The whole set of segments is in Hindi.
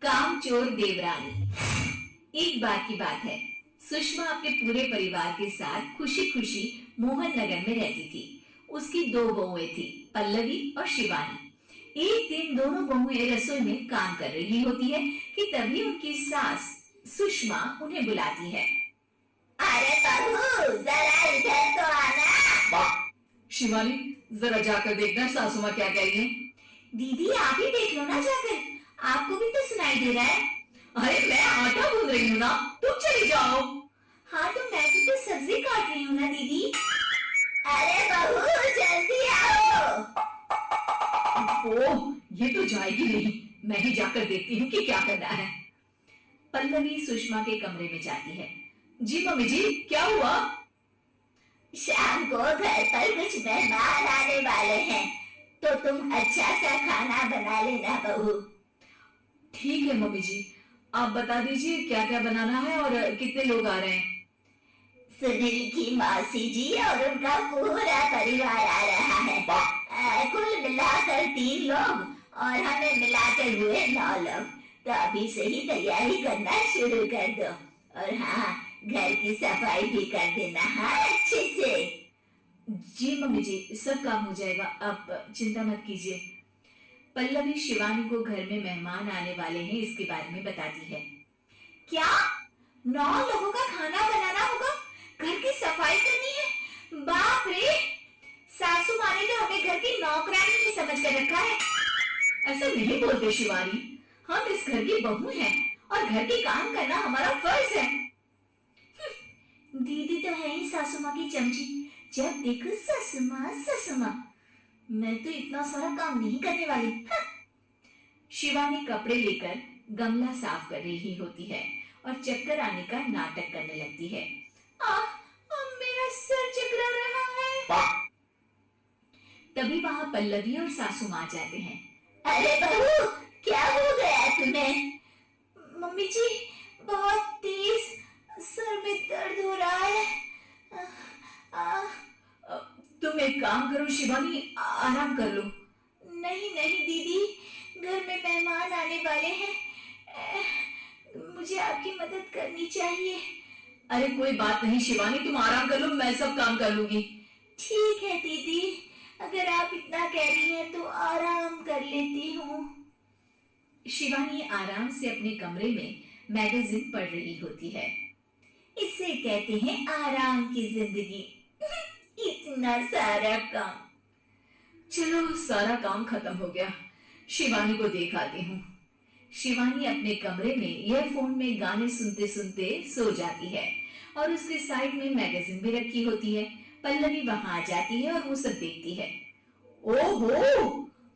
कामचोर देवरानी। एक बार की बात है, सुषमा अपने पूरे परिवार के साथ खुशी खुशी मोहन नगर में रहती थी। उसकी दो बहुएं थी, पल्लवी और शिवानी। एक दिन दोनों बहुएं रसोई में काम कर रही होती है कि तभी उनकी सास सुषमा उन्हें बुलाती है। अरे बहू, जरा इधर तो आना। शिवानी, जरा जाकर देखना सासू माँ क्या कह रही है। दीदी आप ही देख लो ना जाकर, आपको भी तो सुनाई दे रहा है। अरे मैं आटा गूंद रही हूँ ना, तुम चली जाओ। हाँ तो मैं भी तो सब्जी काट रही हूँ ना दीदी। अरे बहू, जल्दी आओ। ओह, ये तो जाएगी नहीं, मैं ही जाकर देखती हूँ कि क्या करना है। पल्लवी सुषमा के कमरे में जाती है। जी मम्मी जी, क्या हुआ? शाम को घर पर कुछ मेहमान आने वाले हैं, तो तुम अच्छा सा खाना बना लेना बहू। ठीक है मम्मी जी, आप बता दीजिए क्या क्या बनाना है और कितने लोग आ रहे हैं। सुनील की मौसी जी और उनका पूरा परिवार आ रहा है। कुल मिलाकर 3 लोग और हमें मिलाकर हुए 9 लोग। तो अभी से ही तैयारी करना शुरू कर दो। और हाँ, घर की सफाई भी कर देना, हाँ, अच्छे से। जी मम्मी जी, सब काम हो जाएगा, आप चिंता मत कीजिए। पल्लवी शिवानी को घर में मेहमान आने वाले हैं इसके बारे में बताती है। क्या 9 लोगों का खाना बनाना होगा, घर की सफाई करनी है? बाप रे, सासू माँ ने तो हमें घर की नौकरानी ही समझ कर रखा है। ऐसा नहीं बोलते शिवानी, हम इस घर की बहू हैं और घर के काम करना हमारा फर्ज है। दीदी तो है ही सासू माँ की चमची, जब देखो सासू माँ सासू माँ। मैं तो इतना सारा काम नहीं करने वाली। शिवानी कपड़े लेकर गमला साफ कर रही होती है और चक्कर आने का नाटक करने लगती है। मेरा सर चकरा रहा है। तभी वहां पल्लवी और सासू माँ जाते हैं। अरे बहू, क्या हो गया तुम्हें? मम्मी जी, बहुत तेज सर में दर्द हो रहा है। तुम एक काम करो शिवानी, आराम कर लो। नहीं नहीं दीदी, घर में मेहमान आने वाले हैं, मुझे आपकी मदद करनी चाहिए। अरे कोई बात नहीं शिवानी, तुम आराम कर लो, मैं सब काम कर लूंगी। ठीक है दीदी, अगर आप इतना कह रही हैं तो आराम कर लेती हूँ। शिवानी आराम से अपने कमरे में मैगजीन पढ़ रही होती है। इसे कहते हैं आराम की जिंदगी। इतना सारा काम। चलो, सारा काम खत्म हो गया, शिवानी को देख आती हूँ। शिवानी अपने कमरे में ईयरफोन में गाने सुनते सुनते सो जाती है और उसके साइड में मैगजीन भी रखी होती है। पल्लवी वहां आ जाती है और वो सब देखती है। ओहो,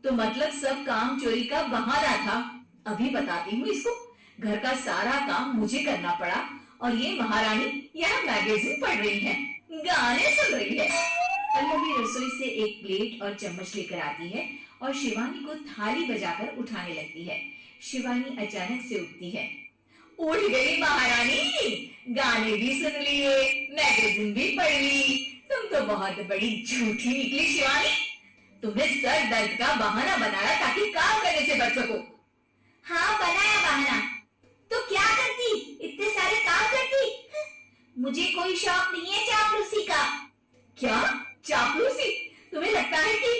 तो मतलब सब काम चोरी का बहाना था। अभी बताती हूँ इसको। घर का सारा काम मुझे करना पड़ा और ये महारानी यहाँ मैगजीन पढ़ रही है, गाने सुन रही है। पल्लवी रसोई से एक प्लेट और चम्मच लेकर आती है और शिवानी को थाली बजाकर उठाने लगती है। शिवानी अचानक से उठती है। उठ गई महारानी, गाने भी सुन लिए, मैगजीन भी पढ़ ली। तुम तो बहुत बड़ी झूठी निकली शिवानी। तुम्हें सर दर्द का बहाना बनाया ताकि काम करने से बच सको। हाँ, बनाया बहाना। तो क्या करती, इतने सारे काम करती। मुझे कोई शौक नहीं है चापलूसी का। क्या चापलूसी? तुम्हें लगता है कि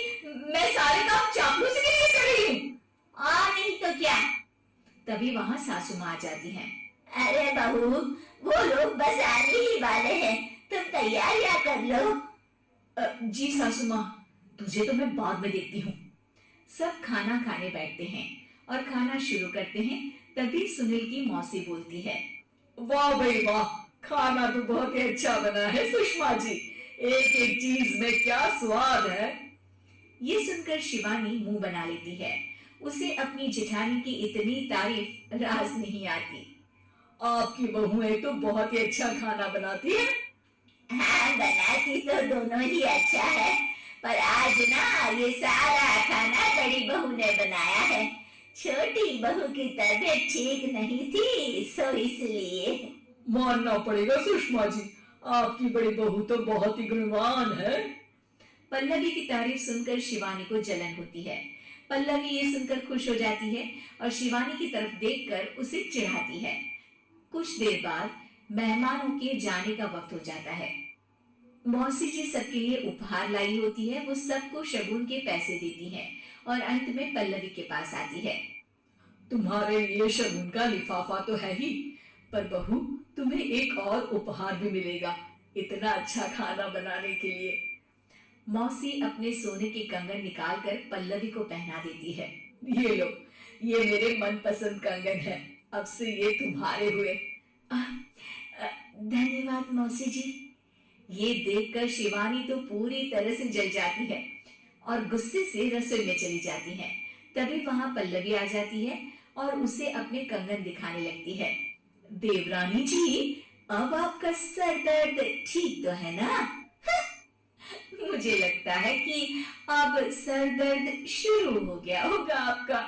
मैं सारे काम चापलूसी के लिए कर रही हूँ? नहीं तो क्या। तभी वहां सासू माँ आ जाती हैं। अरे बहू, वो लोग बस आने ही वाले हैं, तुम तैयारियां कर लो। जी सासू माँ, तुझे तो मैं बाद में देखती हूँ। सब खाना खाने बैठते हैं और खाना शुरू करते हैं। तभी सुनील की मौसी बोलती है। वाह भाई वाह, खाना तो बहुत ही अच्छा बना है सुषमा जी, एक एक चीज में क्या स्वाद है। ये सुनकर शिवानी मुंह बना लेती है। उसे अपनी जेठानी की इतनी तारीफ रास नहीं आती। आपकी बहुएं तो बहुत ही अच्छा खाना बनाती है। हाँ, बनाती तो दोनों ही अच्छा है, पर आज ना ये सारा खाना बड़ी बहू ने बनाया है। छोटी बहू की तबीयत ठीक नहीं थी, सो इसलिए। मानना पड़ेगा सुषमा जी, आपकी बड़ी बहू तो बहुत ही गुणवान है। पल्लवी की तारीफ सुनकर शिवानी को जलन होती है। पल्लवी ये सुनकर खुश हो जाती है और शिवानी की तरफ देखकर उसे चिढ़ाती है। कुछ देर बाद मेहमानों के जाने का वक्त हो जाता है। मौसी जी सबके लिए उपहार लाई होती है। वो सबको शगुन के पैसे देती है और अंत में पल्लवी के पास आती है। तुम्हारे लिए शगुन का लिफाफा तो है ही, पर बहू तुम्हें एक और उपहार भी मिलेगा इतना अच्छा खाना बनाने के लिए। मौसी अपने सोने के कंगन निकालकर पल्लवी को पहना देती है। ये लो, ये मेरे मनपसंद कंगन है, अब से ये तुम्हारे हुए। धन्यवाद मौसी जी। ये देखकर शिवानी तो पूरी तरह से जल जाती है और गुस्से से रसोई में चली जाती है। तभी वहां पल्लवी आ जाती है और उसे अपने कंगन दिखाने लगती है। देवरानी जी, अब आपका सर दर्द ठीक तो है ना? मुझे लगता है कि अब सर दर्द शुरू हो गया होगा आपका।